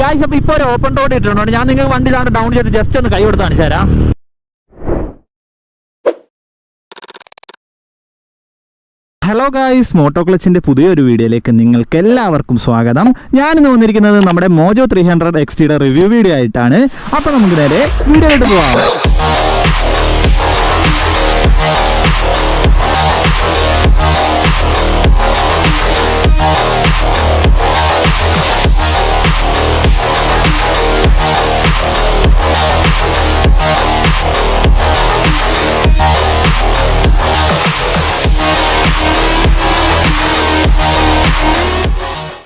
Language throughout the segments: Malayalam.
ഗായ്സ് അപ്പോൾ ഇപ്പോൾ ഒരു ഓപ്പൺ റോഡ് ഇട്ടിട്ടുണ്ട്. ഞാൻ നിങ്ങൾക്ക് വണ്ടി ഡൗൺ ചെയ്ത് ജസ്റ്റ് ഒന്ന് കൈ കൊടുത്ത് കാണിച്ചു തരാം. ഹലോ ഗായ്സ്, മോട്ടോക്ലച്ചിന്റെ പുതിയൊരു വീഡിയോയിലേക്ക് നിങ്ങൾക്ക് എല്ലാവർക്കും സ്വാഗതം. ഞാനിന്ന് വന്നിരിക്കുന്നത് നമ്മുടെ മോജോ 300 XTയുടെ റിവ്യൂ വീഡിയോ ആയിട്ടാണ്. അപ്പോൾ നമുക്ക് നേരെ വീഡിയോയിലോട്ട് പോവാം.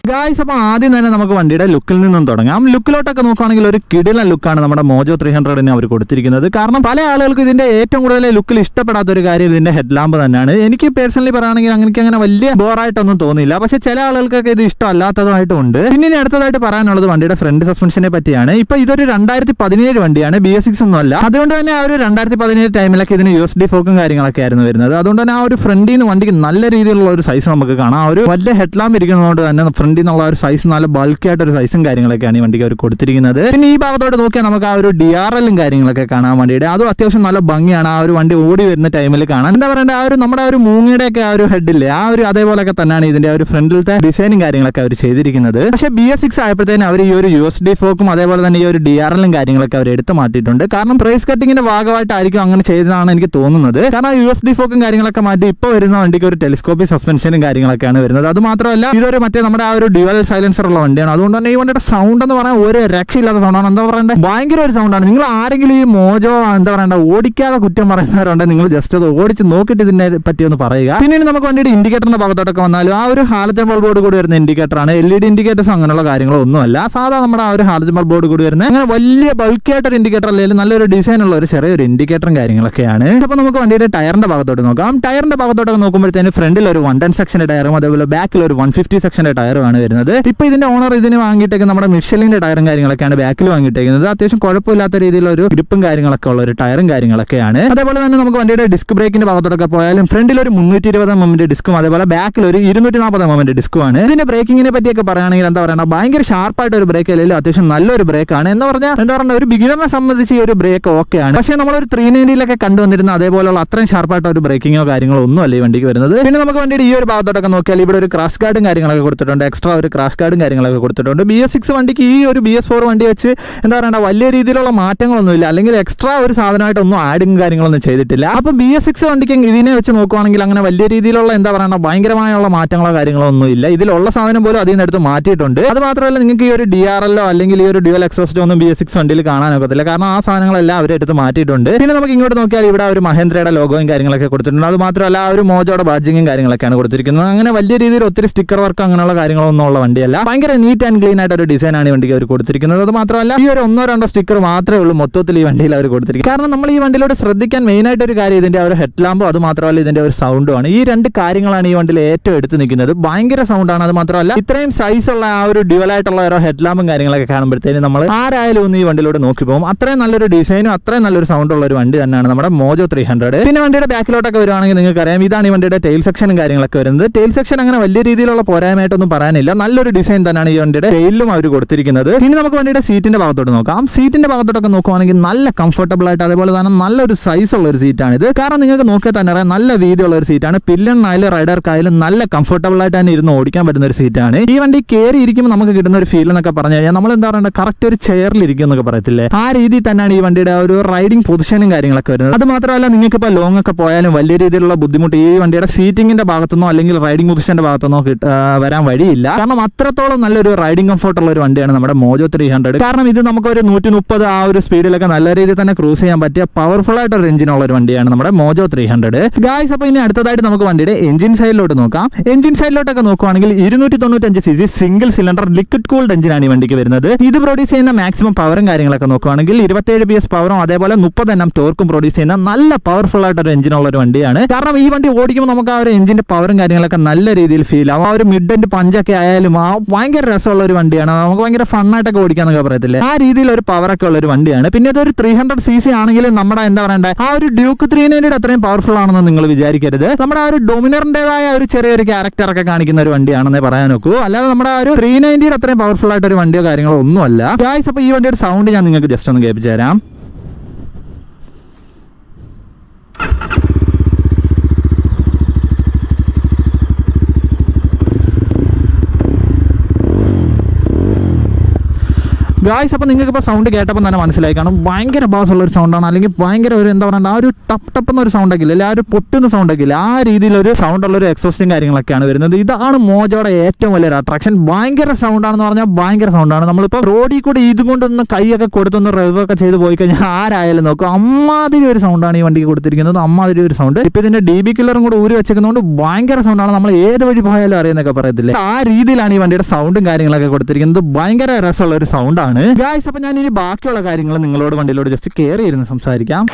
ഗായ്സ്, അപ്പോൾ ആദ്യം തന്നെ നമുക്ക് വണ്ടിയുടെ ലുക്കിൽ നിന്നും തുടങ്ങാം. ലുക്കിലോട്ടൊക്കെ നോക്കുകയാണെങ്കിൽ ഒരു കിടിലൻ ലുക്കാണ് നമ്മുടെ മോജോ 300ന് അവർ കൊടുത്തിരിക്കുന്നത്. കാരണം പല ആളുകൾക്ക് ഇതിന്റെ ഏറ്റവും കൂടുതൽ ലുക്കിൽ ഇഷ്ടപ്പെടാത്ത ഒരു കാര്യം ഇതിന്റെ ഹെഡ് ലാമ്പ് തന്നെയാണ്. എനിക്ക് പേഴ്സണലി പറയുകയാണെങ്കിൽ അങ്ങനെ വലിയ ബോറായിട്ടൊന്നും തോന്നിയില്ല. പക്ഷേ ചില ആളുകൾക്കൊക്കെ ഇത് ഇഷ്ടമല്ലാത്തതായിട്ടും ഉണ്ട്. പിന്നെ അടുത്തതായിട്ട് പറയാനുള്ളത് വണ്ടിയുടെ ഫ്രണ്ട് സസ്പെൻഷനെ പറ്റിയാണ്. ഇപ്പൊ ഇതൊരു 2017 വണ്ടിയാണ്, BS6 ഒന്നും അല്ല. അതുകൊണ്ട് തന്നെ ആ ഒരു 2017 ടൈമിലൊക്കെ ഇതിന് USD ഫോക്കും കാര്യങ്ങളൊക്കെ ആയിരുന്നു വരുന്നത്. അതുകൊണ്ട് തന്നെ ആ ഒരു ഫ്രണ്ടിൽ നിന്ന് വണ്ടിക്ക് നല്ല രീതിയിലുള്ള ഒരു സൈസ് നമുക്ക് കാണാം. ആ ഒരു വലിയ ഹെഡ് ലാമ്പ് ഇരിക്കുന്നതുകൊണ്ട് തന്നെ ഫ്രണ്ടിൽ നിന്നുള്ള ഒരു സൈസ് നല്ല ബൾക്കി ആയിട്ടൊരു സൈസും കാര്യങ്ങളൊക്കെയാണ് ഈ വണ്ടിക്ക് അവർ കൊടുത്തിരിക്കുന്നത്. പിന്നെ ഈ ഭാഗത്തോട്ട് നോക്കിയാൽ നമുക്ക് ആ ഒരു DRLും കാര്യങ്ങളൊക്കെ കാണാൻ വേണ്ടിയിട്ട് അതും അത്യാവശ്യം നല്ല ഭംഗിയാണ്. ആ ഒരു വണ്ടി ഓടി വരുന്ന ടൈമിൽ കാണാൻ എന്താ പറയണ്ടേ, ആ ഒരു നമ്മുടെ ആ ഒരു മൂങ്ങയുടെ ഒക്കെ ആ ഒരു ഹെഡില്ലേ, ആ ഒരു അതേപോലെയൊക്കെ തന്നെയാണ് ഇതിന്റെ ആ ഒരു ഫ്രണ്ടിലത്തെ ഡിസൈനും കാര്യങ്ങളൊക്കെ അവർ ചെയ്തിരിക്കുന്നത്. പക്ഷേ BS6 ആയപ്പോഴത്തേനും അവർ ഈ ഒരു USD ഫോക്കും അതേപോലെ തന്നെ ഈ ഒരു DRLും കാര്യങ്ങളൊക്കെ അവർ എടുത്തു മാറ്റിയിട്ടുണ്ട്. കാരണം പ്രൈസ് കട്ടിങ്ങിന്റെ ഭാഗമായിട്ടായിരിക്കും അങ്ങനെ ചെയ്തതാണ് എനിക്ക് തോന്നുന്നത്. കാരണം USD ഫോക്കും കാര്യങ്ങളൊക്കെ മാറ്റി ഇപ്പോൾ വരുന്ന വണ്ടിക്ക് ഒരു ടെലിസ്കോപ്പിക് സസ്പെൻഷനും കാര്യങ്ങളൊക്കെയാണ് വരുന്നത്. അത് മാത്രമല്ല ഇതൊരു മറ്റേ നമ്മുടെ ആ ഒരു ഡ്യുവൽ സൈലൻസർ ഉള്ള വണ്ടിയാണ്. അതുകൊണ്ട് തന്നെ ഈ വണ്ടിയുടെ സൗണ്ട് എന്ന് പറയാൻ ഒരു രക്ഷയില്ലാത്ത സൗണ്ടാണ്. എന്താ പറയണ്ടേ, ഭയങ്കര ഒരു സൗണ്ടാണ്. നിങ്ങൾ ആരെങ്കിലും ഈ മോജോ എന്താ പറയണ്ട ഓടിക്കാതെ കുറ്റം പറയുന്നവരുണ്ടെങ്കിൽ നിങ്ങൾ ജസ്റ്റ് അത് ഓടിച്ച് നോക്കിയിട്ട് ഇതിനെ പറ്റി ഒന്ന് പറയുക. പിന്നെ നമുക്ക് വണ്ടിയുടെ ഇൻഡിക്കേറ്ററിന്റെ ഭാഗത്തോട്ടൊക്കെ വന്നാലും ആ ഒരു ഹാലജൻ ബൾബോട് കൂടി വരുന്ന ഇൻഡിക്കേറ്റർ ആണ്. LED ഇൻഡിക്കേറ്റേഴ്സ് അങ്ങനെയുള്ള കാര്യങ്ങളോ ഒന്നുമല്ല. സാധാ നമ്മുടെ ആ ഒരു ഹാലജൻ ബൾബോട് കൂടി വരുന്ന അങ്ങനെ വലിയ ബൾക്കി ആയിട്ടൊരു ഇൻഡിക്കേറ്റർ അല്ലെങ്കിൽ നല്ലൊരു ഡിസൈൻ ഉള്ള ഒരു ചെറിയൊരു ഇൻഡിക്കേറ്ററും കാര്യങ്ങളൊക്കെയാണ്. അപ്പോൾ നമുക്ക് വണ്ടിയുടെ ടയറിന്റെ ഭാഗത്തോട്ട് നോക്കാം. ടയറിന്റെ ഭാഗത്തോട്ടൊക്കെ നോക്കുമ്പോഴത്തേന് ഫ്രണ്ടിൽ ഒരു 110 സെക്ഷന്റെ ടയറും അതേപോലെ ബാക്കിൽ ഒരു 150 സെക്ഷന്റെ ടയറുമാണ് വരുന്നത്. ഇപ്പൊ ഇതിന്റെ ഓണർ ഇതിന് വാങ്ങിയിട്ടേക്ക് നമ്മുടെ മിഷലിന്റെ ടയറും കാര്യങ്ങളൊക്കെയാണ് ബാക്കിൽ വാങ്ങിയിട്ടേക്കുന്നത്. അത്യാവശ്യം കുഴപ്പമില്ലാത്ത രീതിയിലുള്ള ഒരു ഗ്രിപ്പും കാര്യങ്ങളൊക്കെ ഉള്ള ഒരു ടയറും കാര്യങ്ങളൊക്കെയാണ്. അതേപോലെ തന്നെ നമുക്ക് വണ്ടിയുടെ ഡിസ്ക് ബ്രേക്കിന്റെ ഭാഗത്തോടൊക്കെ പോയാലും ഫ്രണ്ടിൽ ഒരു 320 mm ഡിസ്കും അതേപോലെ ബാക്കിൽ ഒരു 240 mm ഡിസ്കുമാണ്. ഇതിന്റെ ബ്രേക്കിങ്ങിനെ പറ്റിയൊക്കെ പറയുകയാണെങ്കിൽ എന്താ പറയുക, ഭയങ്കര ഷാർപ്പായിട്ട് ഒരു ബ്രേക്ക് അല്ലെങ്കിൽ അത്യാവശ്യം നല്ലൊരു ബ്രേക്കാണ്. എന്താ പറഞ്ഞാൽ ഒരു ബിഗിനറിനെ സംബന്ധിച്ച് ഈ ഒരു ബ്രേക്ക് ഓക്കെയാണ്. പക്ഷേ നമ്മളൊരു 390 കണ്ടുവന്നിരുന്ന അതേപോലെയുള്ള അത്രയും ഷാർപ്പായിട്ട് ഒരു ബ്രേക്കിങ്ങോ കാര്യങ്ങളോ ഒന്നും അല്ല ഈ വണ്ടിക്ക് വരുന്നത്. പിന്നെ നമുക്ക് വണ്ടിയുടെ ഈ ഒരു ഭാഗത്തോട്ടൊക്കെ നോക്കിയാൽ ഇവിടെ ഒരു ക്രാഷ് ഗാർഡും കാര്യങ്ങളൊക്കെ കൊടുത്തിട്ടുണ്ട്. എക്സ്ട്രാ ഒരു ക്രാഷ് ഗാർഡും കാര്യങ്ങളൊക്കെ കൊടുത്തിട്ടുണ്ട്. BS6 വണ്ടിക്ക് ഈ ഒരു BS4 വണ്ടി വെച്ച് എന്താ പറയുക വലിയ രീതിയിലുള്ള മാറ്റങ്ങളൊന്നുമില്ല, അല്ലെങ്കിൽ എക്സ്ട്രാ ഒരു സാധനമായിട്ടൊന്നും ആഡും കാര്യങ്ങളൊന്നും ചെയ്തിട്ടില്ല. അപ്പം BS6 വണ്ടിക്ക് ഇതിനെ വെച്ച് നോക്കുവാണെങ്കിൽ അങ്ങനെ വലിയ രീതിയിലുള്ള എന്താ പറയുക ഭയങ്കരമായുള്ള മാറ്റങ്ങളോ കാര്യങ്ങളോ ഒന്നും ഇല്ല. ഇതിലുള്ള സാധനം പോലും അതിൽ നിന്ന് എടുത്ത് മാറ്റിയിട്ടുണ്ട്. അത് മാത്രമല്ല നിങ്ങൾക്ക് ഈ ഒരു DRLോ അല്ലെങ്കിൽ ഈ ഒരു ഡ്യുവൽ എക്സോസ്റ്റോ ഒന്നും BS6 വണ്ടിയിൽ കാണാനൊക്കത്തില്ല. കാരണം ആ സാധനങ്ങളെല്ലാം അവരെടുത്ത് മാറ്റിയിട്ടുണ്ട്. പിന്നെ നമുക്ക് ഇങ്ങോട്ട് നോക്കിയാൽ ഇവിടെ ഒരു മഹീന്ദ്രയുടെ ലോഗോയും കാര്യങ്ങളൊക്കെ കൊടുത്തിട്ടുണ്ട്. അത് മാത്രമല്ല ആ ഒരു മോജോയുടെ ബാഡ്ജിങ്ങും കാര്യങ്ങളൊക്കെയാണ് കൊടുത്തിരിക്കുന്നത്. അങ്ങനെ വലിയ രീതിയിൽ ഒത്തിരി സ്റ്റിക്കർ വർക്ക് അങ്ങനെയുള്ള കാര്യങ്ങളൊന്നും ഉള്ള വണ്ടിയല്ല. ഭയങ്കര നീറ്റ് ആൻഡ് ക്ലീൻ ആയിട്ട് ഒരു ഡിസൈനാണ് ഈ വണ്ടിക്ക് അവർ കൊടുത്തിരിക്കുന്നത്. അത് മാത്രമല്ല ഈ ഒരു 1-2 സ്റ്റിക്കർ മാത്രമേ ഉള്ളൂ മൊത്തത്തിൽ ഈ വണ്ടിയിൽ അവർ കൊടുത്തിരിക്കുന്നത്. കാരണം നമ്മൾ ഈ വണ്ടിയിലൂടെ ശ്രദ്ധിക്കാൻ മെയിൻ ആയിട്ട് ഒരു കാര്യം ഇതിന്റെ ഒരു ഹെഡ് ലാമ്പും അത് മാത്രമല്ല ഇതിന്റെ ഒരു സൗണ്ടും ആണ്. ഈ രണ്ട് കാര്യങ്ങളാണ് ഈ വണ്ടിയിൽ ഏറ്റവും എടുത്ത് നിൽക്കുന്നത്. ഭയങ്കര സൗണ്ടാണ്. അത് മാത്രമല്ല ഇത്രയും സൈസ് ഉള്ള ആ ഒരു ഡ്യുവൽ ആയിട്ടുള്ള ഓരോ ഹെഡ് ലാമ്പും കാര്യങ്ങളൊക്കെ കാണുമ്പോഴത്തേനും നമ്മൾ ആരായാലും ഒന്ന് ഈ വണ്ടിയിലൂടെ നോക്കി പോകും. അത്രയും നല്ലൊരു ഡിസൈനും അത്രയും നല്ലൊരു സൗണ്ട് ഉള്ള ഒരു വണ്ടി തന്നെയാണ് നമ്മുടെ മോജോ 300. പിന്നെ വണ്ടിയുടെ ബാക്കിലോട്ടൊക്കെ വരുവാണെങ്കിൽ നിങ്ങൾക്ക് അറിയാം, ഇതാണ് ഈ വണ്ടിയുടെ ടെയിൽ സെക്ഷനും കാര്യങ്ങളൊക്കെ വരുന്നത്. ടെയിൽ സെക്ഷൻ അങ്ങനെ വലിയ രീതിയിലുള്ള പോരായ്മയായിട്ടൊന്നും പറയാനില്ല. നല്ലൊരു ഡിസൈൻ തന്നെയാണ് ഈ വണ്ടിയുടെ ടെയിലും അവർ കൊടുത്തിരിക്കുന്നത്. പിന്നെ നമുക്ക് വണ്ടിയുടെ സീറ്റിന്റെ ഭാഗത്തോട്ട് നോക്കാം. സീറ്റിന്റെ ഭാഗത്തോട്ടൊക്കെ നോക്കുവാണെങ്കിൽ നല്ല കംഫർട്ടബിൾ ആയിട്ട് അതേപോലെ തന്നെ നല്ലൊരു സൈസ് ഉള്ള ഒരു സീറ്റാണ് ഇത്. കാരണം നിങ്ങൾക്ക് നോക്കിയാൽ തന്നെ അറിയാം നല്ല വീതിയുള്ള ഒരു സീറ്റാണ്. പില്ലറിനായാലും റൈഡർക്കായാലും നല്ല കംഫർട്ടബിൾ ആയിട്ട് തന്നെ ഇരുന്ന് ഓടിക്കാൻ പറ്റുന്ന ഒരു സീറ്റാണ്. ഈ വണ്ടി കയറി ഇരിക്കുമ്പോൾ നമുക്ക് കിട്ടുന്ന ഒരു ഫീൽ എന്നൊക്കെ പറഞ്ഞു കഴിഞ്ഞാൽ നമ്മൾ എന്താ പറയുക കറക്റ്റ് ഒരു ചെയറിൽ ഇരിക്കും എന്നൊക്കെ പറയത്തില്ലേ, ആ രീതിയിൽ തന്നെയാണ് ഈ വണ്ടിയുടെ ഒരു റൈഡിംഗ് പൊസിഷനും കാര്യങ്ങളൊക്കെ വരുന്നത്. അത് മാത്രമല്ല നിങ്ങൾക്ക് ഇപ്പോൾ ലോങ് ഒക്കെ പോയാലും വലിയ രീതിയിലുള്ള ബുദ്ധിമുട്ട് ഈ വണ്ടിയുടെ സീറ്റിംഗിന്റെ ഭാഗത്തുനിന്നോ അല്ലെങ്കിൽ റൈഡിംഗ് പൊസിഷന്റെ ഭാഗത്തുനിന്നോ വരാൻ വഴിയില്ല. കാരണം അത്രത്തോളം നല്ലൊരു റൈഡിംഗ് കംഫർട്ട് ഉള്ള ഒരു വണ്ടിയാണ് നമ്മുടെ മോജോ 300. കാരണം ഇത് നമുക്ക് ഒരു 130 ആ ഒരു സ്പീഡിലൊക്കെ നല്ല രീതിയിൽ തന്നെ ക്രൂസ് ചെയ്യാൻ പറ്റിയ പവർഫുൾ ആയിട്ട് ഒരു എഞ്ചിനുള്ള ഒരു വണ്ടിയാണ് നമ്മുടെ മോജോ 300. ഗായ്സ്, അപ്പോൾ ഇനി അടുത്തതായിട്ട് നമുക്ക് വണ്ടിയുടെ എഞ്ചിൻ സൈഡിലോട്ട് നോക്കാം. എഞ്ചിൻ സൈഡിലോട്ടൊക്കെ നോക്കുവാണെങ്കിൽ 295 cc single cylinder liquid cooled എഞ്ചിനാണ് ഈ വണ്ടിക്ക് വരുന്നത്. ഇത് പ്രൊഡ്യൂസ് ചെയ്യുന്ന മാക്സിമം പവറും കാര്യങ്ങളൊക്കെ നോക്കുവാണെങ്കിൽ 27 PS പവറും അതേപോലെ 30 Nm ടോർക്കും പ്രൊഡ്യൂസ് ചെയ്യുന്ന നല്ല പവർഫുൾ ആയിട്ട് ഒരു എഞ്ചിനുള്ള ഒരു വണ്ടിയാണ്. കാരണം ഈ വണ്ടി ഓടിക്കുമ്പോൾ നമുക്ക് ആ ഒരു എഞ്ചിന്റെ പവറും കാര്യങ്ങളൊക്കെ നല്ല രീതിയിൽ ഫീൽ ആവും. ആ ഒരു മിഡ് ആൻഡ് പഞ്ചൊക്കെ ആയ ആയാലും ആ ഭയങ്കര രസമുള്ള ഒരു വണ്ടിയാണ്. നമുക്ക് ഭയങ്കര ഫണ്ണായിട്ടൊക്കെ ഓടിക്കാന്നൊക്കെ പറയത്തില്ലേ, ആ രീതിയിൽ ഒരു പവറൊക്കെ ഉള്ള ഒരു വണ്ടിയാണ്. പിന്നെ ഇതൊരു 300cc ആണെങ്കിലും നമ്മുടെ എന്താ പറയണ്ടേ ആ ഒരു ഡ്യൂക്ക് 390 അത്രയും പവർഫുൾ ആണെന്ന് നിങ്ങൾ വിചാരിക്കരുത്. നമ്മുടെ ആ ഒരു ഡൊമിനറിന്റേതായ ഒരു ചെറിയൊരു ക്യാരക്ടർ ഒക്കെ കാണിക്കുന്ന ഒരു വണ്ടിയാണെന്നേ പറയാൻ നോക്കൂ. അല്ലാതെ നമ്മുടെ ആ ഒരു 390 അത്രയും പവർഫുൾ ആയിട്ട് ഒരു വണ്ടിയോ കാര്യങ്ങളോ ഒന്നുമല്ല ഗായ്സ്. അപ്പോൾ ഈ വണ്ടിയുടെ സൗണ്ട് ഞാൻ നിങ്ങൾക്ക് ജസ്റ്റ് ഒന്ന് കേൾപ്പിച്ചു തരാം. ഗായ്സ്, അപ്പോൾ നിങ്ങൾക്ക് ഇപ്പോൾ സൗണ്ട് കേട്ടപ്പോൾ തന്നെ മനസ്സിലായി കാണും ഭയങ്കര ബാസുള്ള ഒരു സൗണ്ടാണ്, അല്ലെങ്കിൽ ഭയങ്കര ഒരു എന്താ പറയുക ആ ഒരു ടപ്പ് ടപ്പ് എന്നൊരു സൗണ്ട് ആക്കില്ല, അല്ലെങ്കിൽ ആ ഒരു പൊട്ടുന്ന സൗണ്ട് ആക്കില്ല, ആ രീതിയിലൊരു സൗണ്ടുള്ള ഒരു എക്സോസ്റ്റും കാര്യങ്ങളൊക്കെയാണ് വരുന്നത്. ഇതാണ് മോജോയുടെ ഏറ്റവും വലിയൊരു അട്രാക്ഷൻ. ഭയങ്കര സൗണ്ടാണെന്ന് പറഞ്ഞാൽ ഭയങ്കര സൗണ്ടാണ്. നമ്മളിപ്പോൾ റോഡിൽ കൂടെ ഇതുകൊണ്ടൊന്ന് കൈയൊക്കെ കൊടുത്തൊന്ന് റെവ് ഒക്കെ ചെയ്ത് പോയി കഴിഞ്ഞാൽ ആരായാലും നോക്കും അമ്മാതിരി ഒരു സൗണ്ടാണ് ഈ വണ്ടിക്ക് കൊടുത്തിരിക്കുന്നത്. അമ്മാതിരി ഒരു സൗണ്ട്. ഇപ്പോൾ ഇതിന്റെ DB കില്ലറും കൂടെ ഊരി വെച്ചേക്കുന്നതുകൊണ്ട് ഭയങ്കര സൗണ്ടാണ്. നമ്മൾ ഏത് വഴി പോയാലും അറിയുന്നൊക്കെ പറയത്തില്ലേ, ആ രീതിയിലാണ് ഈ വണ്ടിയുടെ സൗണ്ടും കാര്യങ്ങളൊക്കെ കൊടുത്തിരിക്കുന്നത്. ഭയങ്കര രസമുള്ള ഒരു സൗണ്ടാണ് ഗായ്സ്. അപ്പോൾ ഞാൻ ഇനി ബാക്കിയുള്ള കാര്യങ്ങൾ നിങ്ങളോട് വണ്ടിയിലോട് ജസ്റ്റ് കയറി ഇരുന്ന് സംസാരിക്കാം.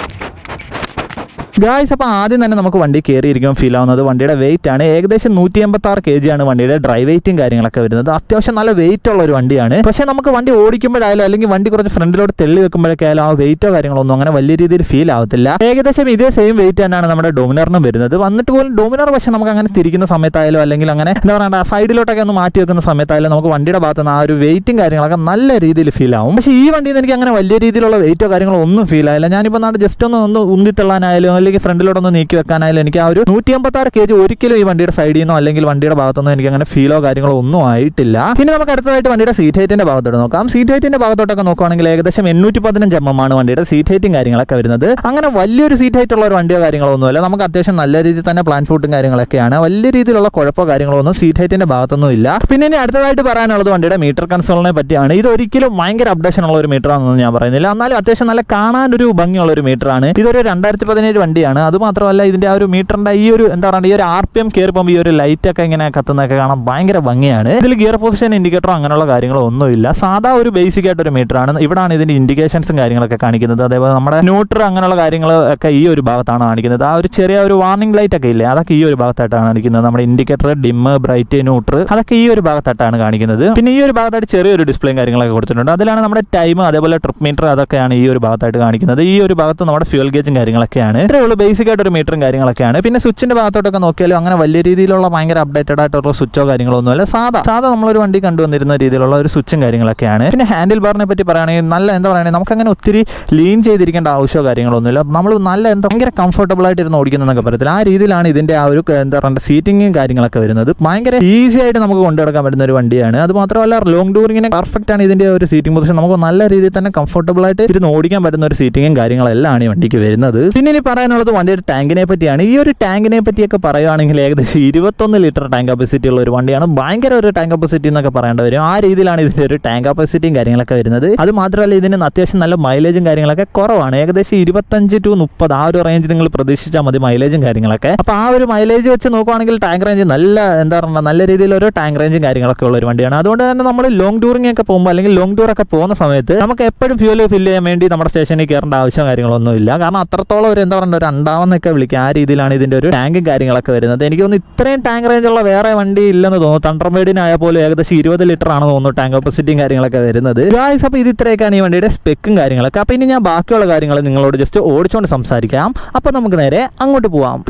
ഗായ്സ്, അപ്പോൾ ആദ്യം തന്നെ നമുക്ക് വണ്ടി കയറിയിരിക്കുമ്പോൾ ഫീൽ ആവുന്നത് വണ്ടിയുടെ വെയിറ്റ് ആണ്. ഏകദേശം 186 kg ആണ് വണ്ടിയുടെ ഡ്രൈ വെയിറ്റും കാര്യങ്ങളൊക്കെ വരുന്നത്. അത്യാവശ്യം നല്ല വെയിറ്റ് ഉള്ള ഒരു വണ്ടിയാണ്. പക്ഷേ നമുക്ക് വണ്ടി ഓടിക്കുമ്പോഴായാലും അല്ലെങ്കിൽ വണ്ടി കുറച്ച് ഫ്രണ്ടിലോട്ട് തെള്ളി വെക്കുമ്പോഴൊക്കെ ആയാലും ആ വെയിറ്റോ കാര്യങ്ങളൊന്നും അങ്ങനെ വലിയ രീതിയിൽ ഫീൽ ആവത്തില്ല. ഏകദേശം ഇതേ സെയിം വെയിറ്റ് തന്നെയാണ് നമ്മുടെ ഡൊമിനറിനും വരുന്നത്. വന്നിട്ട് പോലും ഡൊമിനർ പക്ഷേ നമുക്ക് അങ്ങനെ തിരിക്കുന്ന സമയത്തായാലും അല്ലെങ്കിൽ അങ്ങനെ എന്താ പറയുക സൈഡിലോട്ടൊക്കെ ഒന്ന് മാറ്റി വെക്കുന്ന സമയത്തായാലും നമുക്ക് വണ്ടിയുടെ ഭാഗത്ത് നിന്ന് ആ ഒരു വെയിറ്റും കാര്യങ്ങളൊക്കെ നല്ല രീതിയിൽ ഫീൽ ആവും. പക്ഷേ ഈ വണ്ടിയിൽ നിന്ന് എനിക്ക് അങ്ങനെ വലിയ രീതിയിലുള്ള വെയിറ്റോ കാര്യങ്ങളോ ഒന്നും ഫീൽ ആയില്ല. ഞാനിപ്പോൾ നാട് ജസ്റ്റ് ഒന്ന് ഉന്തിത്തള്ളാനായാലും അല്ലെങ്കിൽ ഫ്രണ്ടിലോട്ടൊന്ന് നീക്കി വെക്കാനായാലും എനിക്ക് ആ ഒരു 186 kg ഒരിക്കലും ഈ വണ്ടിയുടെ സൈഡിൽ നിന്നോ അല്ലെങ്കിൽ വണ്ടിയുടെ ഭാഗത്തുനിന്നോ എനിക്ക് അങ്ങനെ ഫീലോ കാര്യങ്ങളോ ഒന്നും ആയിട്ടില്ല. പിന്നെ നമുക്ക് അടുത്തതായിട്ട് വണ്ടിയുടെ സീറ്റ് ഹൈറ്റിന്റെ ഭാഗത്തോട്ട് നോക്കാം. സീറ്റ് ഹൈറ്റിന്റെ ഭാഗത്തോട്ടൊക്കെ നോക്കുകയാണെങ്കിൽ ഏകദേശം 815 mm ആണ് വണ്ടിയുടെ സീറ്റ് ഹൈറ്റും കാര്യങ്ങളൊക്കെ വരുന്നത്. അങ്ങനെ വലിയൊരു സീറ്റ് ഹൈറ്റ് ഉള്ള ഒരു വണ്ടിയോ കാര്യങ്ങളോ ഒന്നുമല്ല. നമുക്ക് അത്യാവശ്യം നല്ല രീതിയിൽ തന്നെ പ്ലാൻ ഫുട്ടും കാര്യങ്ങളൊക്കെയാണ്. വലിയ രീതിയിലുള്ള കുഴപ്പമോ കാര്യങ്ങളോ ഒന്നും സീറ്റ് ഹൈറ്റിന്റെ ഭാഗത്തൊന്നും ഇല്ല. പിന്നെ ഇനി അടുത്തതായിട്ട് പറയാനുള്ളത് വണ്ടിയുടെ മീറ്റർ കൺസോളിനെ പറ്റിയാണ്. ഇത് ഒരിക്കലും ഭയങ്കര അപ്ഡേഷൻ ഉള്ള ഒരു മീറ്റർ ആണെന്ന് ഞാൻ പറയുന്നില്ല. എന്നാലും അത്യാവശ്യം നല്ല കാണാനൊരു ഭംഗിയുള്ള ഒരു മീറ്ററാണ്. ഇതൊരു 2017 വണ്ടിയാണ്. അത് മാത്രമല്ല ഇതിന്റെ ആ ഒരു മീറ്ററിന്റെ ഈ ഒരു എന്താ പറയുക ഈ ഒരു RPM കയറിപ്പോൾ ഈ ഒരു ലൈറ്റ് ഒക്കെ ഇങ്ങനെ കത്തുന്നതൊക്കെ കാണാൻ ഭയങ്കര ഭംഗിയാണ്. ഇതിൽ ഗിയർ പൊസിഷൻ ഇൻഡിക്കേറ്ററോ അങ്ങനെയുള്ള കാര്യങ്ങളോ ഒന്നുമില്ല. സാധാ ഒരു ബേസിക് ആയിട്ടൊരു മീറ്ററാണ്. ഇവിടാണ് ഇതിന്റെ ഇൻഡിക്കേഷൻസും കാര്യങ്ങളൊക്കെ കാണിക്കുന്നത്. അതേപോലെ നമ്മുടെ ന്യൂട്രൽ അങ്ങനെയുള്ള കാര്യങ്ങളൊക്കെ ഈ ഒരു ഭാഗത്താണ് കാണിക്കുന്നത്. ആ ഒരു ചെറിയ ഒരു വാർണിംഗ് ലൈറ്റ് ഒക്കെ ഇല്ലേ, അതൊക്കെ ഈ ഒരു ഭാഗത്തായിട്ടാണ് കാണിക്കുന്നത്. നമ്മുടെ ഇൻഡിക്കേറ്റർ, ഡിമ്മ്, ബ്രൈറ്റ്, ന്യൂട്രൽ അതൊക്കെ ഈ ഒരു ഭാഗത്തായിട്ടാണ് കാണിക്കുന്നത്. പിന്നെ ഈ ഒരു ഭാഗത്തായിട്ട് ചെറിയൊരു ഡിസ്പ്ലേയും കാര്യങ്ങളൊക്കെ കൊടുത്തിട്ടുണ്ട്. അതിലാണ് നമ്മുടെ ടൈം, അതേപോലെ ട്രിപ്പ് മീറ്റർ അതൊക്കെയാണ് ഈ ഒരു ഭാഗത്തായിട്ട് കാണിക്കുന്നത്. ഈ ഒരു ഭാഗത്ത് നമ്മുടെ ഫ്യൂൽ ഗേജും കാര്യങ്ങളൊക്കെയാണ്. ഇത്രയേ ഉള്ളൂ ബേസിക് ആയിട്ട് ഒരു മീറ്ററും കാര്യങ്ങളൊക്കെയാണ്. പിന്നെ സ്വിച്ചിന്റെ ഭാഗത്തോട്ടൊക്കെ നോക്കിയാലും അങ്ങനെ വലിയ രീതിയിലുള്ള ഭയങ്കര അപ്ഡേറ്റഡ് ആയിട്ടുള്ള സ്വിച്ചോ കാര്യങ്ങളോ ഒന്നുമല്ല. സാധാ നമ്മളൊരു വണ്ടി കണ്ടുവന്നിരുന്ന രീതിയിലുള്ള ഒരു സ്വിച്ചും കാര്യങ്ങളൊക്കെയാണ്. പിന്നെ ഹാൻഡിൽ ബാറിനെ പറ്റി പറയുകയാണെങ്കിൽ നല്ല എന്താ പറയുക നമുക്ക് അങ്ങനെ ഒത്തിരി ലീൻ ചെയ്തിരിക്കേണ്ട ആവശ്യമോ കാര്യങ്ങളൊന്നുമില്ല. നമ്മൾ നല്ല എന്താ ഭയങ്കര കംഫർട്ടബിൾ ആയിട്ട് ഇരുന്ന് ഓടിക്കുന്നതൊക്കെ പറയത്തില്ല, ആ രീതിയിലാണ് ഇതിന്റെ ആ ഒരു എന്താ പറയുക സീറ്റിങ്ങും കാര്യങ്ങളൊക്കെ വരുന്നത്. ഭയങ്കര ഈസി ആയിട്ട് നമുക്ക് കൊണ്ടുനടക്കാൻ പറ്റുന്ന ഒരു വണ്ടിയാണ്. അത് മാത്രമല്ല ലോങ് ടൂറിങ്ങിന് പെർഫെക്റ്റ് ആണ് ഇതിന്റെ ഒരു സീറ്റിംഗ് പൊസിഷൻ. നമുക്ക് നല്ല രീതിയിൽ തന്നെ കംഫർട്ടബിൾ ആയിട്ട് ഇരുന്ന് ഓടിക്കാൻ പറ്റുന്ന ഒരു സീറ്റിങ്ങും കാര്യങ്ങളെല്ലാം ആണ് ഈ വണ്ടിക്ക് വരുന്നത്. പിന്നെ ഇനി പറയാനുള്ളത് വണ്ടിയുടെ ടാങ്കിനെ പറ്റിയാണ്. ഈ ഒരു ടാങ്കിനെ പറ്റിയൊക്കെ പറയുകയാണെങ്കിൽ ഏകദേശം 21 ലിറ്റർ ടാങ്ക് കപ്പാസിറ്റി ഉള്ള ഒരു വണ്ടിയാണ്. ഭയങ്കര ഒരു ടാങ്ക് കപ്പാസിറ്റി എന്നൊക്കെ പറയേണ്ടി വരും. ആ രീതിയിലാണ് ഇതിന്റെ ഒരു ടാങ്ക് കപ്പാസിറ്റിയും കാര്യങ്ങളൊക്കെ വരുന്നത്. അത് മാത്രമല്ല ഇതിന് അത്യാവശ്യം നല്ല മൈലേജും കാര്യങ്ങളൊക്കെ കുറവാണ്. ഏകദേശം 25 to 30 ആ ഒരു റേഞ്ച് നിങ്ങൾ പ്രതീക്ഷിച്ചാൽ മതി മൈലേജും കാര്യങ്ങളൊക്കെ. അപ്പോൾ ആ ഒരു മൈലേജ് വെച്ച് നോക്കുകയാണെങ്കിൽ ടാങ്ക് റേഞ്ച് നല്ല എന്താ പറയുക നല്ല രീതിയിലൊരു ടാങ്ക് റേഞ്ചും കാര്യങ്ങളൊക്കെ ഉള്ള ഒരു വണ്ടിയാണ്. അതുകൊണ്ട് തന്നെ നമ്മൾ ലോങ് ടൂറിംഗ് ഒക്കെ പോകുമ്പോൾ അല്ലെങ്കിൽ ലോങ് ടൂർ ഒക്കെ പോകുന്ന സമയത്ത് നമുക്ക് എപ്പോഴും ഫ്യൂൽ ഫില്ല് ചെയ്യാൻ വേണ്ടി നമ്മുടെ സ്റ്റേഷനിൽ കയറേണ്ട ആവശ്യം കാര്യങ്ങളൊന്നും ഇല്ല. കാരണം അത്രത്തോളം ഒരു എന്താ പറയുക ഒരു അണ്ടാവെന്നൊക്കെ വിളിക്കുക ആ രീതിയിലാണ് ഇതിന്റെ ഒരു ടാങ്കും കാര്യങ്ങളൊക്കെ വരുന്നത്. എനിക്ക് തോന്നുന്നു ഇത്രയും ടാങ്ക് റേഞ്ചുള്ള വേറെ വണ്ടി ഇല്ലെന്ന് തോന്നുന്നു. തണ്ടർബേഡിനായ പോലും ഏകദേശം 20 ലിറ്റർ ആണെന്ന് തോന്നുന്നു ടാങ്ക് കപ്പാസിറ്റിയും കാര്യങ്ങളൊക്കെ വരുന്നത്. ഗായ്സ്, അപ്പോൾ ഇത് ഇത്രയൊക്കെയാണ് ഈ വണ്ടിയുടെ സ്പെക്കും കാര്യങ്ങളൊക്കെ. അപ്പോൾ ഇനി ഞാൻ ബാക്കിയുള്ള കാര്യങ്ങൾ നിങ്ങളോട് ജസ്റ്റ് ഓടിച്ചുകൊണ്ട് സംസാരിക്കാം. അപ്പോൾ നമുക്ക് നേരെ അങ്ങോട്ട് പോവാം.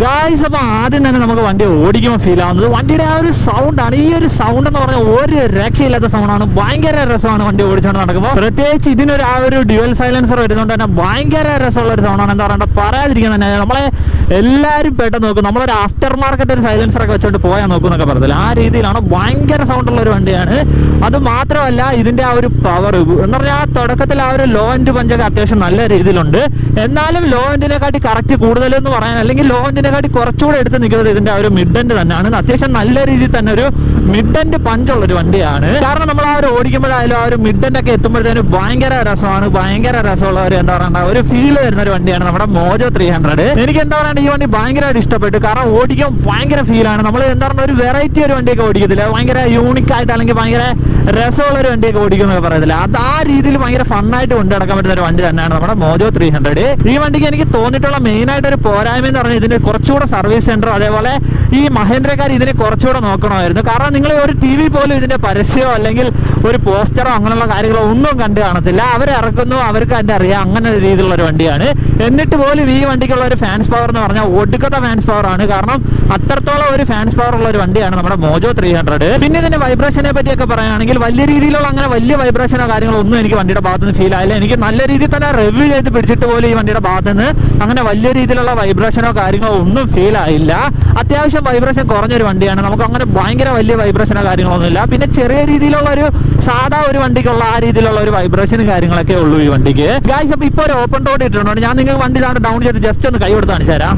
ഗായ്സ്, അപ്പോൾ ആദ്യം തന്നെ നമുക്ക് വണ്ടി ഓടിക്കുമ്പോൾ ഫീൽ ആവുന്നത് വണ്ടിയുടെ ആ ഒരു സൗണ്ടാണ്. ഈ ഒരു സൗണ്ട് എന്ന് പറഞ്ഞാൽ ഒരു രക്ഷയില്ലാത്ത സൗണ്ടാണ്. ഭയങ്കര രസമാണ് വണ്ടി ഓടിച്ചുകൊണ്ട് നടക്കുമ്പോൾ. പ്രത്യേകിച്ച് ഇതിനൊരു ആ ഒരു ഡ്യുവൽ സൈലൻസർ വരുന്നതുകൊണ്ട് തന്നെ ഭയങ്കര രസമുള്ള ഒരു സൗണ്ടാണ്. എന്താ പറയുക പറയാതിരിക്കുന്നത് തന്നെ നമ്മളെ എല്ലാവരും പെട്ടെന്ന് നോക്കും. നമ്മളൊരു ആഫ്റ്റർ മാർക്കറ്റ് ഒരു സൈലൻസർ ഒക്കെ വെച്ചോണ്ട് പോയാൽ നോക്കും എന്നൊക്കെ പറയത്തില്ല, ആ രീതിയിലാണ്. ഭയങ്കര സൗണ്ടുള്ള ഒരു വണ്ടിയാണ്. അത് മാത്രമല്ല ഇതിന്റെ ആ ഒരു പവർ എന്ന് പറഞ്ഞാൽ ആ തുടക്കത്തിൽ ആ ഒരു ലോ എൻഡ് പഞ്ചൊക്കെ അത്യാവശ്യം നല്ല രീതിയിലുണ്ട്. എന്നാലും ലോ എൻഡിനെക്കാട്ടി കറക്റ്റ് കൂടുതലെന്ന് പറയാൻ അല്ലെങ്കിൽ ലോ എൻഡിനെക്കാട്ടി കുറച്ചുകൂടെ എടുത്ത് നിൽക്കുന്നത് ഇതിന്റെ ആ ഒരു മിഡ് എൻഡ് തന്നെയാണ്. അത്യാവശ്യം നല്ല രീതിയിൽ തന്നെ ഒരു മിഡ് എൻഡ് പഞ്ചുള്ള ഒരു വണ്ടിയാണ്. കാരണം നമ്മൾ ആ ഒരു ഓടിക്കുമ്പോഴായാലും ആ ഒരു മിഡ് എൻഡ് ഒക്കെ എത്തുമ്പോഴത്തേനും ഭയങ്കര രസമാണ്. ഭയങ്കര രസമുള്ള ഒരു എന്താ പറയുക ഒരു ഫീൽ വരുന്ന ഒരു വണ്ടിയാണ് നമ്മുടെ മോജോ 300. എനിക്ക് എന്താ പറയുക ഈ വണ്ടി ഭയങ്കരമായിട്ട് ഇഷ്ടപ്പെട്ടു. കാരണം ഓടിക്കാൻ ഭയങ്കര ഫീലാണ്. നമ്മൾ എന്താ പറയുക ഒരു വെറൈറ്റി ഒരു വണ്ടിയൊക്കെ ഓടിക്കത്തില്ല, ഭയങ്കര യൂണിക് ആയിട്ട് അല്ലെങ്കിൽ ഭയങ്കര രസമുള്ളൊരു വണ്ടിയൊക്കെ ഓടിക്കുന്നൊക്കെ പറയത്തില്ല, അത് ആ രീതിയിൽ ഭയങ്കര ഫണ്ണായിട്ട് കൊണ്ടു നടക്കാൻ പറ്റുന്ന ഒരു വണ്ടി തന്നെയാണ് നമ്മുടെ മോജോ 300. ഈ വണ്ടിക്ക് എനിക്ക് തോന്നിയിട്ടുള്ള മെയിൻ ആയിട്ട് ഒരു പോരായ്മ എന്ന് പറഞ്ഞാൽ ഇതിന് കുറച്ചുകൂടെ സർവീസ് സെന്റർ, അതേപോലെ ഈ മഹേന്ദ്രക്കാർ ഇതിനെ കുറച്ചുകൂടെ നോക്കണമായിരുന്നു. കാരണം നിങ്ങൾ ഒരു TV പോലും ഇതിന്റെ പരസ്യമോ അല്ലെങ്കിൽ ഒരു പോസ്റ്ററോ അങ്ങനെയുള്ള കാര്യങ്ങളോ ഒന്നും കണ്ടു കാണത്തില്ല. അവരിറക്കുന്നു, അവർക്ക് അതിന്റെ അറിയാം, അങ്ങനെ ഒരു രീതിയിലുള്ള ഒരു വണ്ടിയാണ്. എന്നിട്ട് പോലും ഈ വണ്ടിക്കുള്ള ഒരു ഫാൻസ് പവർ എന്ന് പറഞ്ഞാൽ ഒടുക്കത്തെ ഫാൻസ് പവർ ആണ്. കാരണം അത്രത്തോളം ഒരു ഫാൻസ് പവർ ഉള്ള ഒരു വണ്ടിയാണ് നമ്മുടെ മോജോ 300. പിന്നെ ഇതിന്റെ വൈബ്രേഷനെ പറ്റിയൊക്കെ പറയുകയാണെങ്കിൽ വലിയ രീതിയിലുള്ള അങ്ങനെ വലിയ വൈബ്രേഷനോ കാര്യങ്ങളോ ഒന്നും എനിക്ക് വണ്ടിയുടെ ഭാഗത്ത് നിന്ന് ഫീൽ ആയില്ല. എനിക്ക് നല്ല രീതിയിൽ തന്നെ റിവ്യൂ ചെയ്ത് പിടിച്ചിട്ട് പോലും ഈ വണ്ടിയുടെ ഭാഗത്ത് നിന്ന് അങ്ങനെ വലിയ രീതിയിലുള്ള വൈബ്രേഷനോ കാര്യങ്ങളോ ഒന്നും ഫീൽ ആയില്ല. അത്യാവശ്യം വൈബ്രേഷൻ കുറഞ്ഞൊരു വണ്ടിയാണ്, നമുക്ക് അങ്ങനെ ഭയങ്കര വലിയ വൈബ്രേഷനോ കാര്യങ്ങളൊന്നുമില്ല. പിന്നെ ചെറിയ രീതിയിലുള്ള ഒരു സാധാ ഒരു വണ്ടിക്കുള്ള ആ രീതിയിലുള്ള ഒരു വൈബ്രേഷനും കാര്യങ്ങളൊക്കെ ഉള്ളൂ ഈ വണ്ടിക്ക്. ഗായ്സ്, അപ്പോൾ ഇപ്പോൾ ഒരു ഓപ്പൺ റോഡ് ഇട്ടിട്ടുണ്ട്. ഞാൻ നിങ്ങൾക്ക് വണ്ടി ഡൗൺ ചെയ്ത് ജസ്റ്റ് ഒന്ന് കൈ കൊടുത്ത് കാണിച്ചു തരാം.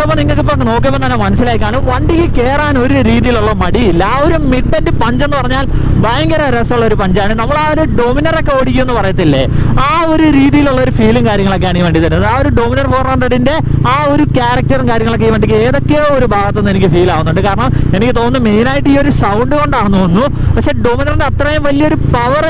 അപ്പോൾ നിങ്ങൾക്ക് ഇപ്പൊ നോക്കിയപ്പോൾ തന്നെ മനസ്സിലായി കാണും വണ്ടിക്ക് കയറാൻ ഒരു രീതിയിലുള്ള മടിയില്ല. ആ ഒരു മിഡ് ആൻഡ് പഞ്ച് എന്ന് പറഞ്ഞാൽ ഭയങ്കര രസമുള്ള ഒരു പഞ്ചാണ്. നമ്മൾ ആ ഒരു ഡോമിനറൊക്കെ ഓടിക്കുമെന്ന് പറയത്തില്ലേ, ആ ഒരു രീതിയിലുള്ള ഒരു ഫീലും കാര്യങ്ങളൊക്കെയാണ് ഈ വണ്ടി തരുന്നത്. ആ ഒരു ഡോമിനർ 400ന്റെ ആ ഒരു ക്യാരക്ടറും കാര്യങ്ങളൊക്കെ ഈ വണ്ടിക്ക് ഏതൊക്കെയോ ഒരു ഭാഗത്തുനിന്ന് എനിക്ക് ഫീൽ ആവുന്നുണ്ട്. കാരണം എനിക്ക് തോന്നുന്നു മെയിനായിട്ട് ഈ ഒരു സൗണ്ട് കൊണ്ടാണെന്ന് തോന്നുന്നു. പക്ഷെ ഡോമിനറിന്റെ അത്രയും വലിയൊരു പവർ,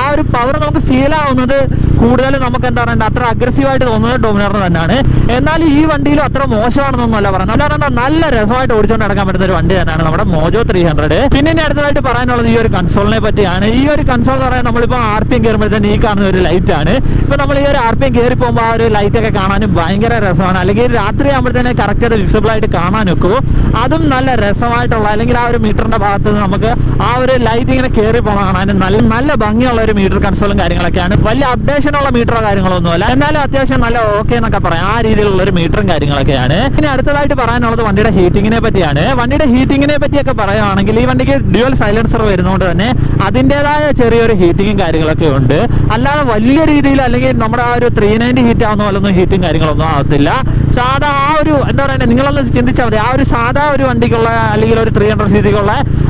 ആ ഒരു പവർ നമുക്ക് ഫീൽ ആവുന്നത് കൂടുതലും നമുക്ക് എന്താ പറയുക അത്ര അഗ്രസീവായിട്ട് തോന്നുന്നത് ഡോമിനറിന് തന്നെയാണ്. എന്നാൽ ഈ വണ്ടിയിലും അത്ര മോശമാണെന്നൊന്നുമല്ല പറയുന്നത്. അല്ലാതെ നല്ല രസമായിട്ട് ഓടിച്ചുകൊണ്ട് നടക്കാൻ പറ്റുന്ന ഒരു വണ്ടി തന്നെയാണ് നമ്മുടെ മോജോ 300. പിന്നെ ഇനി അടുത്തതായിട്ട് പറയാനുള്ളത് ഈ ഒരു കൺസോളിനെ പറ്റിയാണ്. ഈ ഒരു കൺസോൾ എന്ന് പറയാൻ നമ്മളിപ്പോൾ RPM കയറുമ്പോഴത്തേന് ഈ കാണുന്ന ഒരു ലൈറ്റ് ആണ്. ഇപ്പൊ നമ്മൾ ഈ ഒരു RPM കയറി പോകുമ്പോൾ ആ ഒരു ലൈറ്റ് ഒക്കെ കാണാനും ഭയങ്കര രസമാണ്. അല്ലെങ്കിൽ രാത്രി ആകുമ്പോഴത്തേനെ കറക്റ്റ് അത് വിസിബിൾ ആയിട്ട് കാണാൻ വെക്കും. അതും നല്ല രസമായിട്ടുള്ള, അല്ലെങ്കിൽ ആ ഒരു മീറ്ററിന്റെ ഭാഗത്ത് നിന്ന് നമുക്ക് ആ ഒരു ലൈറ്റ് ഇങ്ങനെ കയറി പോകണം കാണാനും നല്ല ഭംഗിയുള്ള ഒരു മീറ്റർ കൺസോളും കാര്യങ്ങളൊക്കെയാണ്. വലിയ അപ്ഡേഷനുള്ള മീറ്ററോ കാര്യങ്ങളൊന്നുമല്ല, എന്നാലും അത്യാവശ്യം നല്ല ഓക്കെ എന്നൊക്കെ പറയാം. ആ രീതിയിലുള്ള ഒരു മീറ്ററും കാര്യങ്ങളൊക്കെയാണ്. ഇനി അടുത്തതായിട്ട് പറയാനുള്ളത് വണ്ടിയുടെ ഹീറ്റിങ്ങിനെ പറ്റിയാണ്. വണ്ടിയുടെ ഹീറ്റിങ്ങിനെ പറ്റിയൊക്കെ പറയുകയാണെങ്കിൽ ഈ വണ്ടിക്ക് ഡ്യുവൽ സൈലൻസർ വരുന്നതുകൊണ്ട് തന്നെ അതിൻ്റെതായ ചെറിയൊരു ഹീറ്റിങ്ങും കാര്യങ്ങളൊക്കെ ഉണ്ട്. അല്ലാതെ വലിയ രീതിയിൽ അല്ലെങ്കിൽ നമ്മുടെ ആ ഒരു 390 ഹീറ്റ് ആവുന്ന പോലൊന്നും ഹീറ്റും കാര്യങ്ങളൊന്നും ആവത്തില്ല. സാധാ ആ ഒരു എന്താ പറയുക, നിങ്ങളൊന്ന് ചിന്തിച്ചാൽ മതി, ആ ഒരു സാധാ ഒരു വണ്ടിക്കുള്ള അല്ലെങ്കിൽ ഒരു 300cc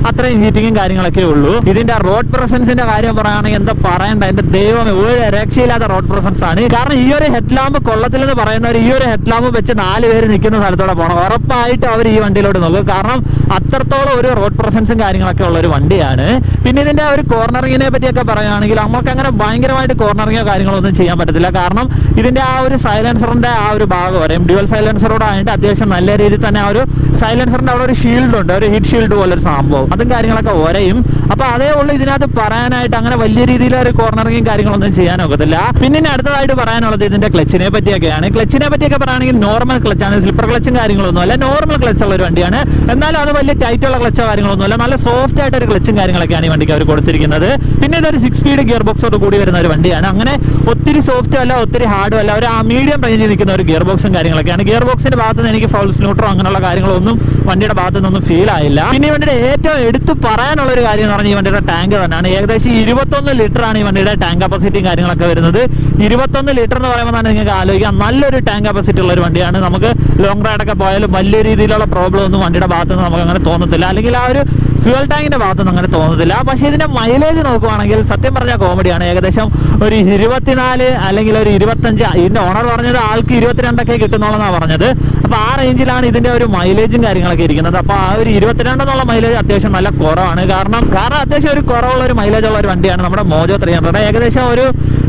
അത്രയും ഹീറ്റിങ്ങും കാര്യങ്ങളൊക്കെ ഉള്ളൂ. ഇതിന്റെ റോഡ് പ്രസൻസിന്റെ കാര്യം പറയുകയാണെങ്കിൽ എന്താ പറയണ്ട, എന്റെ ദൈവമേ, ഒരു രക്ഷയില്ലാത്ത റോഡ് പ്രസൻസ് ആണ്. കാരണം ഈ ഒരു ഹെഡ് ലാമ്പ് കൊള്ളത്തിലെന്ന് പറയുന്നവർ ഈ ഒരു ഹെഡ് ലാമ്പ് വെച്ച് 4 പേര് നിൽക്കുന്ന സ്ഥലത്തോടെ പോകണം, ഉറപ്പായിട്ട് അവർ ഈ വണ്ടിയിലോട്ട് നോക്കും. കാരണം അത്രത്തോളം ഒരു റോഡ് പ്രസൻസും കാര്യങ്ങളൊക്കെ ഉള്ള ഒരു വണ്ടിയാണ്. പിന്നെ ഇതിന്റെ ഒരു കോർണറിങ്ങിനെ പറ്റിയൊക്കെ പറയുകയാണെങ്കിൽ നമുക്ക് അങ്ങനെ ഭയങ്കരമായിട്ട് കോർണറിങ്ങോ കാര്യങ്ങളോ ഒന്നും ചെയ്യാൻ പറ്റത്തില്ല. കാരണം ഇതിന്റെ ആ ഒരു സൈലൻസറിന്റെ ആ ഒരു ഭാഗം വരെയും ഡ്യുവൽ സൈലൻസറോട് ആയിട്ട് അത്യാവശ്യം നല്ല രീതിയിൽ തന്നെ ആ ഒരു സൈലൻസറിന്റെ അവിടെ ഒരു ഷീൽഡ് ഉണ്ട്, ഒരു ഹീറ്റ് ഷീൽഡ് പോലെ ഒരു സംഭവം, അതും കാര്യങ്ങളൊക്കെ ഒരയും. അപ്പൊ അതേ ഉള്ളൂ ഇതിനകത്ത് പറയാനായിട്ട്. അങ്ങനെ വലിയ രീതിയിൽ ഒരു കോർണറിങ്ങും കാര്യങ്ങളൊന്നും ചെയ്യാനൊക്കത്തില്ല. പിന്നെ അടുത്തതായിട്ട് പറയാനുള്ളത് ഇതിന്റെ ക്ലച്ചിനെ പറ്റിയൊക്കെയാണ്. ക്ലച്ചിനെ പറ്റിയൊക്കെ പറയുകയാണെങ്കിൽ നോർമൽ ക്ലച്ചാണ്, സ്ലിപ്പർ ക്ലച്ചും കാര്യങ്ങളൊന്നും അല്ല, നോർമൽ ക്ലച്ച് ഉള്ള ഒരു വണ്ടിയാണ്. എന്നാലും അത് വലിയ ടൈറ്റുള്ള ക്ലച്ചോ കാര്യങ്ങളൊന്നും അല്ല, നല്ല സോഫ്റ്റ് ആയിട്ട് ഒരു ക്ലച്ചും കാര്യങ്ങളൊക്കെയാണ് ഈ വണ്ടിക്ക് അവർ കൊടുത്തിരിക്കുന്നത്. പിന്നെ ഇതൊരു 6 സ്പീഡ് ഗിയർ ബോക്സോട് കൂടി വരുന്ന ഒരു വണ്ടിയാണ്. അങ്ങനെ ഒത്തിരി സോഫ്റ്റും അല്ല ഒത്തിരി ഹാർഡും അല്ല, ഒരു മീഡിയം റേഞ്ചിൽ നിൽക്കുന്ന ഒരു ഗിയർ ബോക്സും കാര്യങ്ങളൊക്കെയാണ്. ഗിയർ ബോക്സിന്റെ ഭാഗത്ത് നിന്ന് എനിക്ക് ഫൗൾസ് ന്യൂട്രോ അങ്ങനെയുള്ള കാര്യങ്ങളൊന്നും വണ്ടിയുടെ ഭാഗത്തു നിന്നൊന്നും ഫീൽ ആയില്ല. പിന്നെ ഈ വണ്ടിയുടെ ഏറ്റവും എടുത്തു പറയാനുള്ള ഒരു കാര്യം എന്ന് പറഞ്ഞാൽ ഈ വണ്ടിയുടെ ടാങ്ക് തന്നെയാണ്. ഏകദേശം 21 ലിറ്റർ ആണ് ഈ വണ്ടിയുടെ ടാങ്ക് കപ്പാസിറ്റിയും കാര്യങ്ങളൊക്കെ വരുന്നത്. 21 ലിറ്റർ എന്ന് പറയുമ്പോൾ തന്നെ നിങ്ങൾക്ക് ആലോചിക്കാം, നല്ലൊരു ടാങ്ക് കപ്പാസിറ്റി ഉള്ള ഒരു വണ്ടിയാണ്. നമുക്ക് ലോങ് റൈഡൊക്കെ പോയാലും വലിയ രീതിയിലുള്ള പ്രോബ്ലം ഒന്നും വണ്ടിയുടെ ഭാഗത്ത് നിന്ന് നമുക്ക് അങ്ങനെ തോന്നത്തില്ല, അല്ലെങ്കിൽ ആ ഒരു ഫ്യൂൽ ടാങ്കിന്റെ ഭാഗത്തൊന്നും അങ്ങനെ തോന്നത്തില്ല. പക്ഷേ ഇതിന്റെ മൈലേജ് നോക്കുവാണെങ്കിൽ സത്യം പറഞ്ഞാൽ കോമഡിയാണ്. ഏകദേശം ഒരു 24 അല്ലെങ്കിൽ ഒരു 25, ഇതിന്റെ ഓണർ പറഞ്ഞത് ആൾക്ക് 22 കിട്ടുന്നുള്ളതാണ് പറഞ്ഞത്. അപ്പൊ ആ റേഞ്ചിലാണ് ഇതിന്റെ ഒരു മൈലേജും കാര്യങ്ങളൊക്കെ ഇരിക്കുന്നത്. അപ്പൊ ആ ഒരു 22 എന്നുള്ള മൈലേജ് അത്യാവശ്യം നല്ല കുറവാണ്. കാരണം അത്യാവശ്യം ഒരു കുറവുള്ള ഒരു മൈലേജ് ഉള്ള ഒരു വണ്ടിയാണ് നമ്മുടെ മോജോ 300. ഏകദേശം ഒരു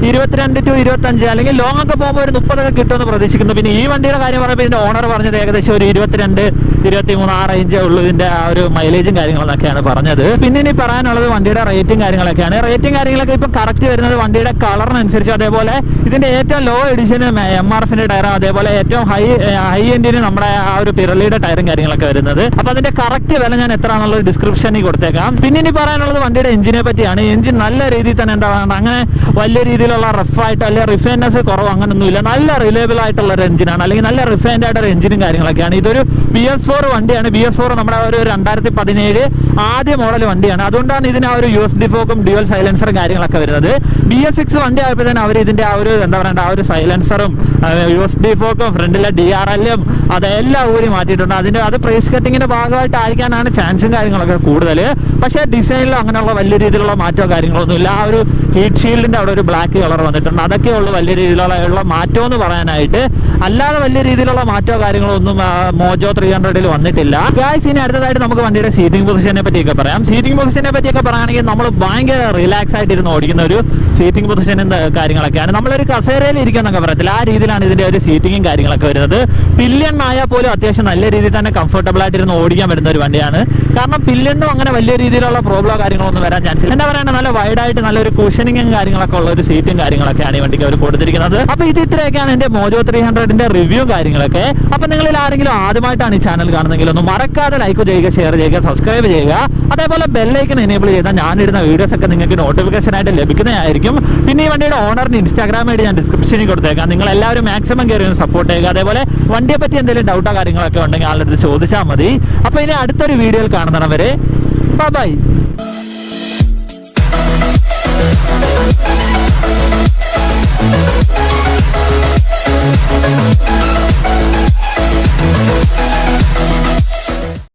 22 to 25 അല്ലെങ്കിൽ ലോങ് ഒക്കെ പോകുമ്പോൾ ഒരു 30 കിട്ടുമെന്ന് പ്രതീക്ഷിക്കുന്നു. പിന്നെ ഈ വണ്ടിയുടെ കാര്യം പറയുമ്പോൾ ഇതിന്റെ ഓണർ പറഞ്ഞത് ഏകദേശം ഒരു 22, 23 ആ റേഞ്ചേ ഉള്ളൂ ഇതിന്റെ ആ ഒരു മൈലേജും കാര്യങ്ങളൊക്കെയാണ് പറഞ്ഞത്. പിന്നെ ഇനി പറയാനുള്ളത് വണ്ടിയുടെ റേറ്റിംഗ് കാര്യങ്ങളൊക്കെയാണ്. റേറ്റിംഗ് കാര്യങ്ങളൊക്കെ ഇപ്പൊ കറക്റ്റ് വരുന്നത് വണ്ടിയുടെ കളറിനനുസരിച്ച്, അതേപോലെ ഇതിന്റെ ഏറ്റവും ലോ എഡിഷന് MRFന്റെ ടയറും, അതേപോലെ ഏറ്റവും ഹൈ എൻഡിന് നമ്മുടെ ആ ഒരു പിറലിയുടെ ടയറും കാര്യങ്ങളൊക്കെ വരുന്നത്. അപ്പൊ അതിന്റെ കറക്റ്റ് വില ഞാൻ എത്രയാണെന്നുള്ളത് ഡിസ്ക്രിപ്ഷനിൽ കൊടുത്തേക്കാം. പിന്നെ ഇനി പറയാനുള്ളത് വണ്ടിയുടെ എഞ്ചിനെ പറ്റിയാണ്. എഞ്ചിൻ നല്ല രീതിയിൽ തന്നെ എന്താ പറയുക, അങ്ങനെ വലിയ രീതിയിലുള്ള റഫായിട്ട് അല്ലെങ്കിൽ റിഫൈൻനെസ് കുറവ് അങ്ങനൊന്നുമില്ല. നല്ല റിലയബിൾ ആയിട്ടുള്ള ഒരു എഞ്ചിനാണ്, അല്ലെങ്കിൽ നല്ല റിഫൈൻഡ് ആയിട്ടൊരു എഞ്ചിനും കാര്യങ്ങളൊക്കെയാണ്. ഇതൊരു BS4 BS4 വണ്ടിയാണ്. BS4 നമ്മുടെ ഒരു 2017 ആദ്യ മോഡൽ വണ്ടിയാണ്. അതുകൊണ്ടാണ് ഇതിന് ആ ഒരു USB ഫോക്കും ഡ്യുവൽ സൈലൻസറും കാര്യങ്ങളൊക്കെ വരുന്നത്. BS6 വണ്ടി ആയപ്പോൾ തന്നെ അവർ ഇതിന്റെ ആ ഒരു എന്താ പറയുക ആ ഒരു സൈലൻസറും USB ഫോക്കും ഫ്രണ്ടിലെ DRLും അതെല്ലാം ഊരി മാറ്റിയിട്ടുണ്ട്. അത് പ്രൈസ് കട്ടിങ്ങിന്റെ ഭാഗമായിട്ടായിരിക്കാനാണ് ചാൻസും കാര്യങ്ങളൊക്കെ കൂടുതൽ. പക്ഷേ ഡിസൈനിലും അങ്ങനെയുള്ള വലിയ രീതിയിലുള്ള മാറ്റമോ കാര്യങ്ങളൊന്നും ഇല്ല. ആ ഒരു ഹീറ്റ് ഷീൽഡിന്റെ അവിടെ ഒരു ബ്ലാക്ക് കളർ വന്നിട്ടുണ്ട്. അതൊക്കെ ഉള്ളു വലിയ രീതിയിലുള്ള മാറ്റം എന്ന് പറയാനായിട്ട്. അല്ലാതെ വലിയ രീതിയിലുള്ള മാറ്റമോ കാര്യങ്ങളോ ഒന്നും മോജോ 300 വന്നിട്ടില്ല. ഗായ്സ്, ഇനി അടുത്തതായിട്ട് നമുക്ക് വണ്ടിയുടെ സീറ്റിംഗ് പൊസിഷനെ പറ്റിയൊക്കെ പറയാം. സീറ്റിംഗ് പൊസിഷനെ പറ്റിയൊക്കെ പറയുകയാണെങ്കിൽ നമ്മൾ ഭയങ്കര റിലാക്സ് ആയിട്ടിരുന്ന് ഓടിക്കുന്ന ഒരു സീറ്റിംഗ് പൊസിഷനും കാര്യങ്ങളൊക്കെയാണ്. നമ്മളൊരു കസേരയിൽ ഇരിക്കുന്നൊക്കെ പറയത്തില്ല, ആ രീതിയിലാണ് ഇതിന്റെ ഒരു സീറ്റിംഗും കാര്യങ്ങളൊക്കെ വരുന്നത്. പില്യൺ ആയാൽ പോലും അത്യാവശ്യം നല്ല രീതിയിൽ തന്നെ കംഫർട്ടബിൾ ആയിട്ടിരുന്ന് ഓടിക്കാൻ വരുന്ന ഒരു വണ്ടിയാണ്. കാരണം പില്യണ്ണും അങ്ങനെ വലിയ രീതിയിലുള്ള പ്രോബ്ലമോ കാര്യങ്ങളൊന്നും വരാൻ ചാൻസ് ഇല്ല. എന്താ പറയുക, നല്ല വൈഡായിട്ട് നല്ലൊരു കുഷനിങ്ങും കാര്യങ്ങളൊക്കെ ഉള്ള ഒരു സീറ്റും കാര്യങ്ങളൊക്കെയാണ് ഈ വണ്ടിക്ക് അവർ കൊടുത്തിരിക്കുന്നത്. അപ്പോൾ ഇത് ഇത്രയൊക്കെയാണ് എൻ്റെ മോജോ 300ന്റെ റിവ്യൂ കാര്യങ്ങളൊക്കെ. അപ്പോൾ നിങ്ങളിൽ ആരെങ്കിലും ആദ്യമായിട്ടാണ് ഈ ചാനൽ കാണുന്നെങ്കിൽ ഒന്ന് മറക്കാതെ ലൈക്ക് ചെയ്യുക, ഷെയർ ചെയ്യുക, സബ്സ്ക്രൈബ് ചെയ്യുക. അതേപോലെ ബെല്ലൈക്കൺ എനേബിൾ ചെയ്താൽ ഞാനിടുന്ന വീഡിയോസ് ഒക്കെ നിങ്ങൾക്ക് നോട്ടിഫിക്കേഷൻ ആയിട്ട് ലഭിക്കുന്നതായിരിക്കും. പിന്നെ ഈ വണ്ടിയുടെ ഓണറിന് ഇൻസ്റ്റാഗ്രാം ഐഡി ഞാൻ ഡിസ്ക്രിപ്ഷനിൽ കൊടുത്തേക്കാം. നിങ്ങൾ എല്ലാവരും മാക്സിമം കയറി ഒന്ന് സപ്പോർട്ട് ചെയ്യുക. അതേപോലെ വണ്ടിയെ പറ്റി എന്തെങ്കിലും ഡൗട്ടോ കാര്യങ്ങളൊക്കെ ഉണ്ടെങ്കിൽ ആളുടെ അടുത്ത് ചോദിച്ചാൽ മതി. അപ്പോൾ ഇനി അടുത്തൊരു വീഡിയോയിൽ കാണുന്നവരെ ബൈ.